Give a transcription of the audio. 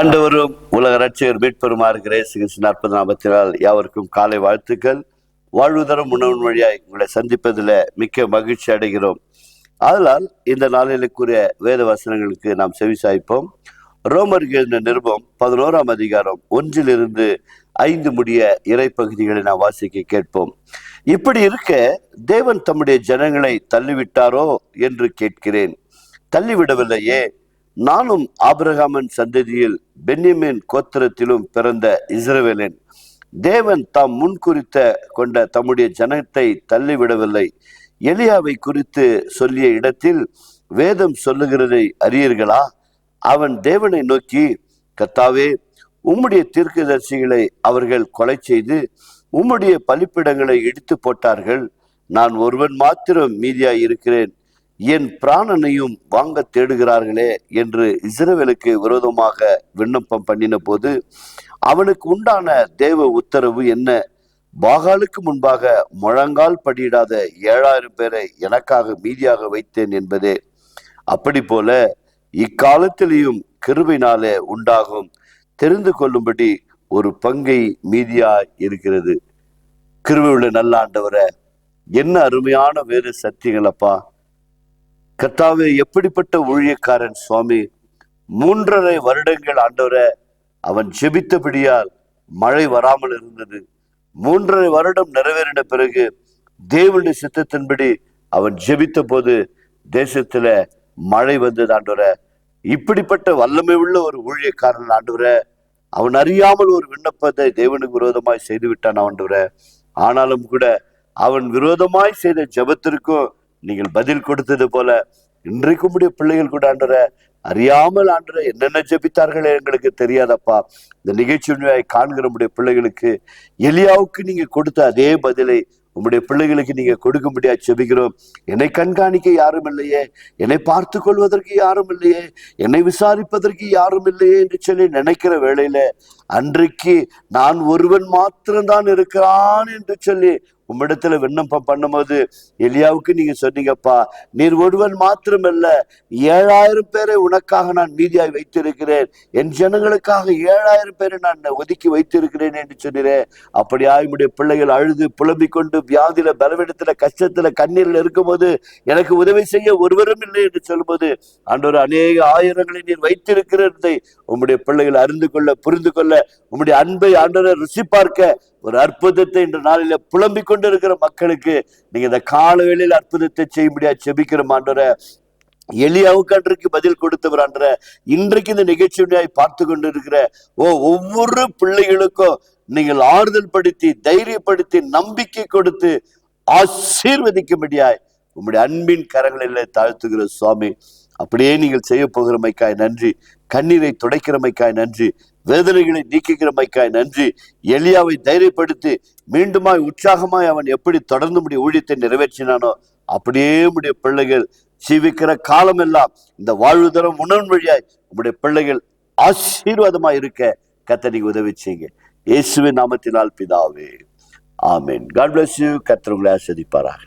ஆண்டவரும் உலக ரட்சகர் மீட்பெருமா இருக்கிற இயேசு கிறிஸ்து 40 நாமத்தினால் யாவருக்கும் காலை வாழ்த்துக்கள். வாழ்வுதரும் உணவு வழியாய் உங்களை சந்திப்பதில் மிக்க மகிழ்ச்சி அடைகிறோம். அதனால் இந்த நாளிலுக்குரிய வேத வசனங்களுக்கு நாம் செவிசாய்ப்போம். ரோமருக்கு எழுதின நிருபம் 11ஆம் அதிகாரம் 1 5 முடிய இறை பகுதிகளை நாம் வாசிக்க கேட்போம். இப்படி இருக்க தேவன் தம்முடைய ஜனங்களை தள்ளிவிட்டாரோ என்று கேட்கிறேன். தள்ளிவிடவில்லையே, நானும் ஆபிரகாமின் சந்ததியில் பென்யமீன் கோத்திரத்திலும் பிறந்த இஸ்ரவேலன். தேவன் தாம் முன்குறித்த கொண்ட தம்முடைய ஜனத்தை தள்ளிவிடவில்லை. எலியாவை குறித்து சொல்லிய இடத்தில் வேதம் சொல்லுகிறதை அறியீர்களா? அவன் தேவனை நோக்கி, கர்த்தாவே, உம்முடைய தீர்க்கதரிசிகளை அவர்கள் கொலை செய்து உம்முடைய பலிப்பிடங்களை இடித்து போட்டார்கள். நான் ஒருவன் மாத்திரம் மீதியாய் இருக்கிறேன். என் பிராணனையும் வாங்க தேடுகிறார்களே என்று இஸ்ரவேலுக்கு விரோதமாக விண்ணப்பம் பண்ணின போது அவனுக்கு உண்டான தேவ உத்தரவு என்ன? பாகாலுக்கு முன்பாக முழங்கால் படியிடாத 7000 பேரை எனக்காக மீதியாக வைத்தேன் என்பதே. அப்படி போல இக்காலத்திலேயும் கிருபையினாலே உண்டாகும் தெரிந்து கொள்ளும்படி ஒரு பங்கை மீதியாய் இருக்கிறது. கிருபையுள்ள நல்ல ஆண்டவரே, என்ன அருமையான வேறு சத்தியங்களப்பா. கர்த்தாவே, எப்படிப்பட்ட ஊழியக்காரன் சுவாமி. 3.5 வருடங்கள் ஆண்டவரே அவன் ஜெபித்தபடியால் மழை வராமல் இருந்தது. 3.5 வருடம் நிறைவேறின பிறகு தேவனுடைய சித்தத்தின்படி அவன் ஜெபித்த போது தேசத்துல மழை வந்தது ஆண்டவரே. இப்படிப்பட்ட வல்லமை உள்ள ஒரு ஊழியக்காரன் ஆண்டவரே, அவன் அறியாமல் ஒரு விண்ணப்பத்தை தேவனுக்கு விரோதமாய் செய்து விட்டான் ஆண்டவரே. ஆனாலும் கூட அவன் விரோதமாய் செய்த ஜெபத்திற்கும் நீங்கள் பதில் கொடுத்தது போல இன்றைக்கு உடைய பிள்ளைகள் கூட ஆண்டவரே அறியாமல் ஆண்டவரே என்னென்ன ஜெபித்தார்களே எங்களுக்கு தெரியாதப்பா. இந்த நிகழ்ச்சியாய் காண்கிற உடைய பிள்ளைகளுக்கு எலியாவுக்கு நீங்க கொடுத்த அதே பதிலை உம்முடைய பிள்ளைகளுக்கு நீங்க கொடுக்க முடியாது ஜெபிக்கிறோம். என்னை கண்காணிக்க யாரும் இல்லையே, என்னை பார்த்து கொள்வதற்கு யாரும் இல்லையே, என்னை விசாரிப்பதற்கு யாரும் இல்லையே என்று சொல்லி நினைக்கிற வேளையில அன்றைக்கு நான் ஒருவன் மாத்திரம்தான் இருக்கிறான் என்று சொல்லி உம்மிடத்துல விண்ணப்பம் பண்ணும்போது எலியாவுக்கு நீங்க சொன்னீங்கப்பா, நீர் ஒருவன் மாத்திரமல்ல 7000 பேரை உனக்காக நான் மீதியாய் வைத்திருக்கிறேன், என் ஜனங்களுக்காக 7000 பேரை நான் ஒதுக்கி வைத்திருக்கிறேன் என்று சொன்னீரேன். அப்படியாய் உம்முடைய பிள்ளைகள் அழுது புலம்பிக் கொண்டு வியாதியில பலவீனத்துல கஷ்டத்துல கண்ணீரில் இருக்கும்போது எனக்கு உதவி செய்ய ஒருவரும் இல்லை என்று சொல்லும்போது ஆண்டவர் அநேக ஆயிரங்களை நீர் வைத்திருக்கிறதை உம்முடைய பிள்ளைகள் அறிந்து கொள்ள புரிந்து கொள்ள உம்முடைய அன்பை ஆண்டவரை ருசி பார்க்க ஒரு அற்புதத்தை இன்று நாளில புலம்பிக் கொண்டு இருக்கிற மக்களுக்கு நீங்க இந்த கால வேளையில் அற்புதத்தை செய்ய முடியாது ஜெபிக்கிற ஆண்டவரே. எலியாவுக்கு அன்றைக்கு பதில் கொடுத்தவர் ஆண்டவரே, இன்றைக்கு இந்த நிகழ்ச்சியாய் பார்த்து கொண்டு இருக்கிற ஒவ்வொரு பிள்ளைகளுக்கும் நீங்கள் ஆறுதல் படுத்தி தைரியப்படுத்தி நம்பிக்கை கொடுத்து ஆசீர்வதிக்கும்படியாய் உங்களுடைய அன்பின் கரங்களில் தாழ்த்துகிற சுவாமி. அப்படியே நீங்கள் செய்ய போகிறமைக்காய் நன்றி. கண்ணீரை துடைக்கிறமைக்காய் நன்றி. வேதனைகளை நீக்குகிறமைக்காய் நன்றி. எலியாவை தைரியப்படுத்தி மீண்டுமாய் உற்சாகமாய் அவன் எப்படி தொடர்ந்து முடிய ஊழியத்தை நிறைவேற்றினானோ அப்படியே உடைய பிள்ளைகள் ஜீவிக்கிற காலம் எல்லாம் இந்த வாழ்வு தரும் உணர்வு வழியாய் உங்களுடைய பிள்ளைகள் ஆசீர்வாதமாய் இருக்க கர்த்தர் நீங்க உதவி செய்யுங்க. இயேசுவின் நாமத்தினால் பிதாவே, ஆமென். God bless you. கர்த்தர் உங்களை ஆசீர்வதிப்பாராக.